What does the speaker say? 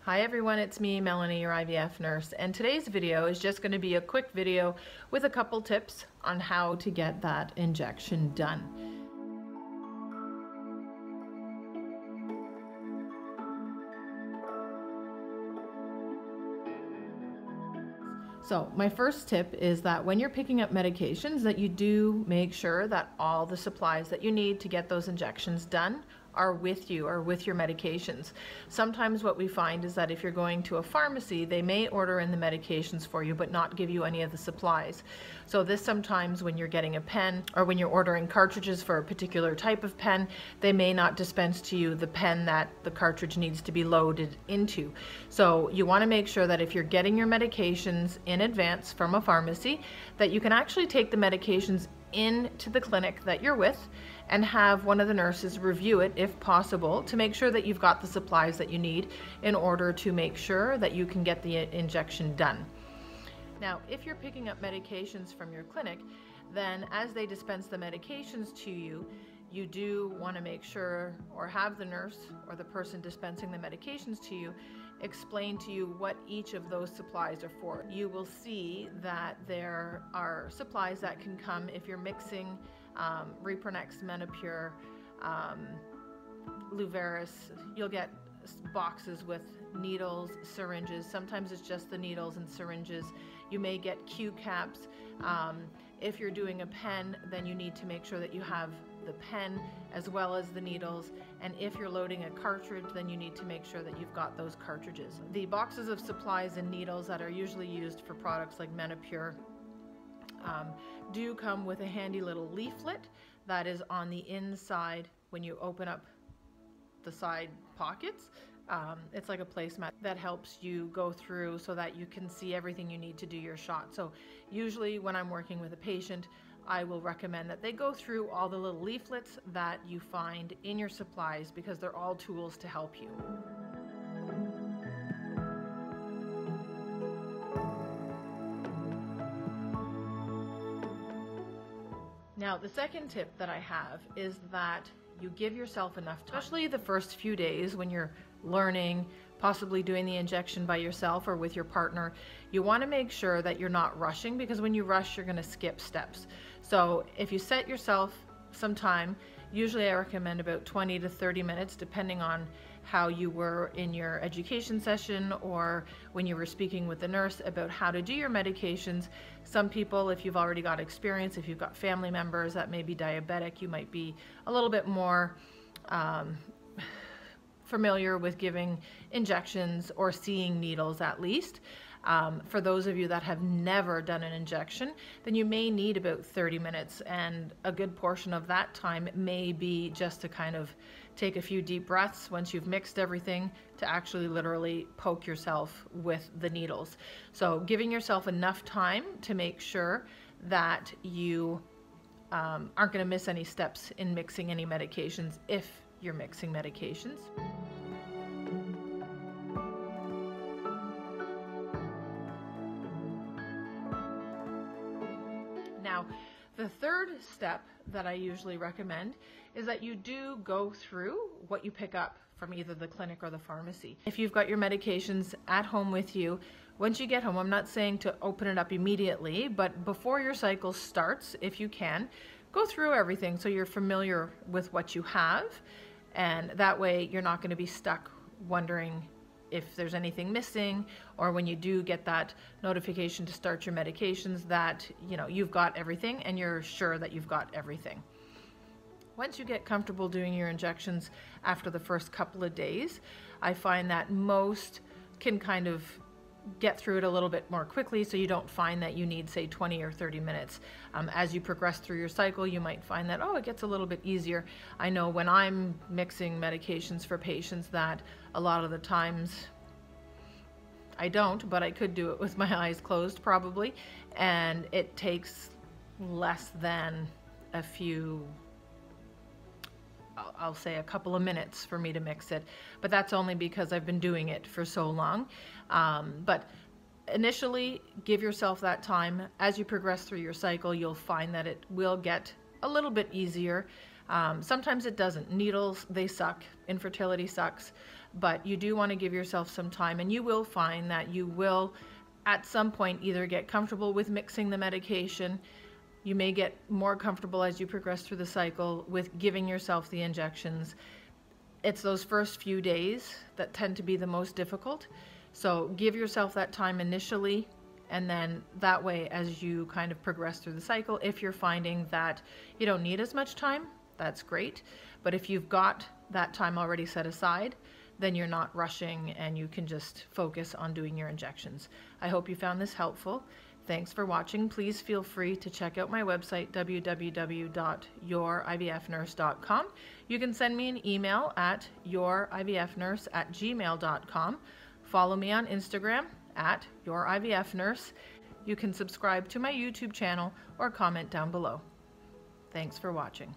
Hi everyone, it's me, Melanie, your IVF nurse, and today's video is just going to be a quick video with a couple tips on how to get that injection done. So my first tip is that when you're picking up medications, that you do make sure that all the supplies that you need to get those injections done are with you or with your medications. Sometimes what we find is that if you're going to a pharmacy, they may order in the medications for you but not give you any of the supplies. So this sometimes when you're getting a pen or when you're ordering cartridges for a particular type of pen, they may not dispense to you the pen that the cartridge needs to be loaded into. So you want to make sure that if you're getting your medications in advance from a pharmacy, that you can actually take the medications into the clinic that you're with and have one of the nurses review it if possible to make sure that you've got the supplies that you need in order to make sure that you can get the injection done. Now, if you're picking up medications from your clinic, then as they dispense the medications to you, you do want to make sure or have the nurse or the person dispensing the medications to you explain to you what each of those supplies are for. You will see that there are supplies that can come if you're mixing Repronex, Menopur, Luveris. You'll get boxes with needles, syringes. Sometimes it's just the needles and syringes. You may get Q caps. If you're doing a pen, then you need to make sure that you have the pen as well as the needles, and if you're loading a cartridge, then you need to make sure that you've got those cartridges. The boxes of supplies and needles that are usually used for products like Menopur do come with a handy little leaflet that is on the inside when you open up the side pockets. It's like a placemat that helps you go through so that you can see everything you need to do your shot. So usually when I'm working with a patient, I will recommend that they go through all the little leaflets that you find in your supplies because they're all tools to help you. Now, the second tip that I have is that you give yourself enough time, especially the first few days when you're learning, possibly doing the injection by yourself or with your partner. You want to make sure that you're not rushing, because when you rush, you're going to skip steps. So if you set yourself some time, usually I recommend about 20 to 30 minutes, depending on how you were in your education session or when you were speaking with the nurse about how to do your medications. Some people, if you've already got experience, if you've got family members that may be diabetic, you might be a little bit more familiar with giving injections or seeing needles at least. For those of you that have never done an injection, then you may need about 30 minutes, and a good portion of that time may be just to kind of take a few deep breaths once you've mixed everything to actually literally poke yourself with the needles. So giving yourself enough time to make sure that you aren't going to miss any steps in mixing any medications if you're mixing medications. Now, the third step that I usually recommend is that you do go through what you pick up from either the clinic or the pharmacy. If you've got your medications at home with you, once you get home, I'm not saying to open it up immediately, but before your cycle starts, if you can, go through everything so you're familiar with what you have, and that way you're not going to be stuck wondering if there's anything missing, or when you do get that notification to start your medications that you've got everything and you're sure that you've got everything. Once you get comfortable doing your injections after the first couple of days, I find that most can kind of get through it a little bit more quickly, so you don't find that you need, say, 20 or 30 minutes. As you progress through your cycle, you might find that, oh, it gets a little bit easier. I know when I'm mixing medications for patients that a lot of the times I don't, but I could do it with my eyes closed probably, and it takes less than a few, I'll say a couple of minutes for me to mix it, but that's only because I've been doing it for so long. But initially, give yourself that time. As you progress through your cycle, you'll find that it will get a little bit easier. Sometimes it doesn't. Needles, they suck. Infertility sucks. but you do want to give yourself some time, and you will find that you will at some point either get comfortable with mixing the medication. You may get more comfortable as you progress through the cycle with giving yourself the injections. It's those first few days that tend to be the most difficult. So give yourself that time initially, and then that way, as you kind of progress through the cycle, if you're finding that you don't need as much time, that's great. But if you've got that time already set aside, then you're not rushing and you can just focus on doing your injections. I hope you found this helpful. Thanks for watching. Please feel free to check out my website, www.yourivfnurse.com. You can send me an email at yourivfnurse@gmail.com. Follow me on Instagram at yourivfnurse. You can subscribe to my YouTube channel or comment down below. Thanks for watching.